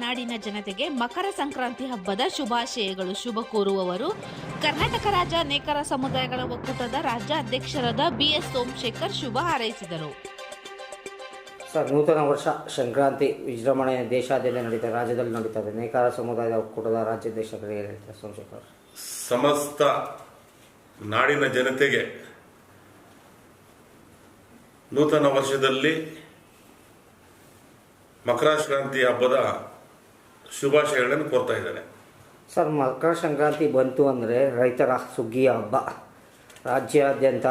ನಾಡಿನ ಜನತೆಗೆ ಮಕರ ಸಂಕ್ರಾಂತಿ ಹಬ್ಬದ ಶುಭಾಶಯಗಳು. ಶುಭ ಕೋರುವವರು ಕರ್ನಾಟಕ ರಾಜ್ಯ ನೇಕಾರ ಸಮುದಾಯಗಳ ಒಕ್ಕೂಟದ ರಾಜ್ಯ ಅಧ್ಯಕ್ಷರಾದ BS ಸೋಮಶೇಖರ್ ಶುಭ ಹಾರೈಸಿದರು. ಸರ್, ನೂತನ ವರ್ಷ ಸಂಕ್ರಾಂತಿ ವಿಜೃಂಭಣೆ ದೇಶಾದ್ಯಂತ ನಡೀತದೆ, ರಾಜ್ಯದಲ್ಲಿ ನಡೀತದೆ. ನೇಕಾರ ಸಮುದಾಯದ ಒಕ್ಕೂಟದ ರಾಜ್ಯಾಧ್ಯಕ್ಷರು ಏನು ಹೇಳ್ತಾರೆ ಸೋಮಶೇಖರ್? ಸಮಸ್ತ ನಾಡಿನ ಜನತೆಗೆ ನೂತನ ವರ್ಷದಲ್ಲಿ ಮಕರ ಸಂಕ್ರಾಂತಿ ಹಬ್ಬದ ಶುಭಾಶಯಗಳನ್ನು ಕೋರ್ತಾ ಇದ್ದಾರೆ. ಸರ್, ಮಕರ ಸಂಕ್ರಾಂತಿ ಬಂತು ಅಂದರೆ ರೈತರ ಸುಗ್ಗಿಯ ಹಬ್ಬ ರಾಜ್ಯಾದ್ಯಂತ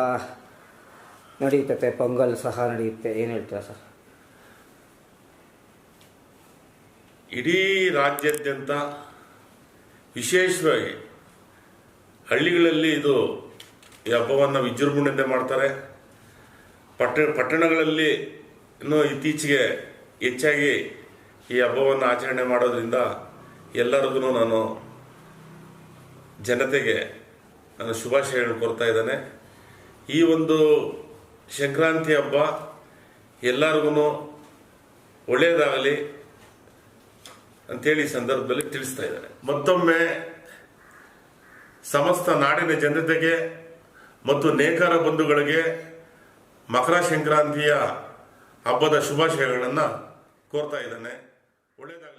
ನಡೆಯುತ್ತೆ, ಪೊಂಗಲ್ ಸಹ ನಡೆಯುತ್ತೆ. ಏನು ಹೇಳ್ತೀರಾ ಸರ್? ಇಡೀ ರಾಜ್ಯಾದ್ಯಂತ ವಿಶೇಷವಾಗಿ ಹಳ್ಳಿಗಳಲ್ಲಿ ಈ ಹಬ್ಬವನ್ನು ವಿಜೃಂಭಣೆಯಿಂದ ಮಾಡ್ತಾರೆ. ಪಟ್ಟಣಗಳಲ್ಲಿ ಇನ್ನೂ ಇತ್ತೀಚೆಗೆ ಹೆಚ್ಚಾಗಿ ಈ ಹಬ್ಬವನ್ನು ಆಚರಣೆ ಮಾಡೋದ್ರಿಂದ ಎಲ್ಲರಿಗೂ ನಾನು ಜನತೆಗೆ ನಾನು ಶುಭಾಶಯಗಳನ್ನು ಕೋರ್ತಾ ಇದ್ದೇನೆ. ಈ ಒಂದು ಸಂಕ್ರಾಂತಿ ಹಬ್ಬ ಎಲ್ಲರಿಗೂ ಒಳ್ಳೆಯದಾಗಲಿ ಅಂತೇಳಿ ಈ ಸಂದರ್ಭದಲ್ಲಿ ತಿಳಿಸ್ತಾ ಇದ್ದಾರೆ. ಮತ್ತೊಮ್ಮೆ ಸಮಸ್ತ ನಾಡಿನ ಜನತೆಗೆ ಮತ್ತು ನೇಕಾರ ಬಂಧುಗಳಿಗೆ ಮಕರ ಸಂಕ್ರಾಂತಿಯ ಹಬ್ಬದ ಶುಭಾಶಯಗಳನ್ನು ಕೋರ್ತಾ ಇದ್ದಾನೆ. ಒಳ್ಳೆಯದಾಗಲಿ.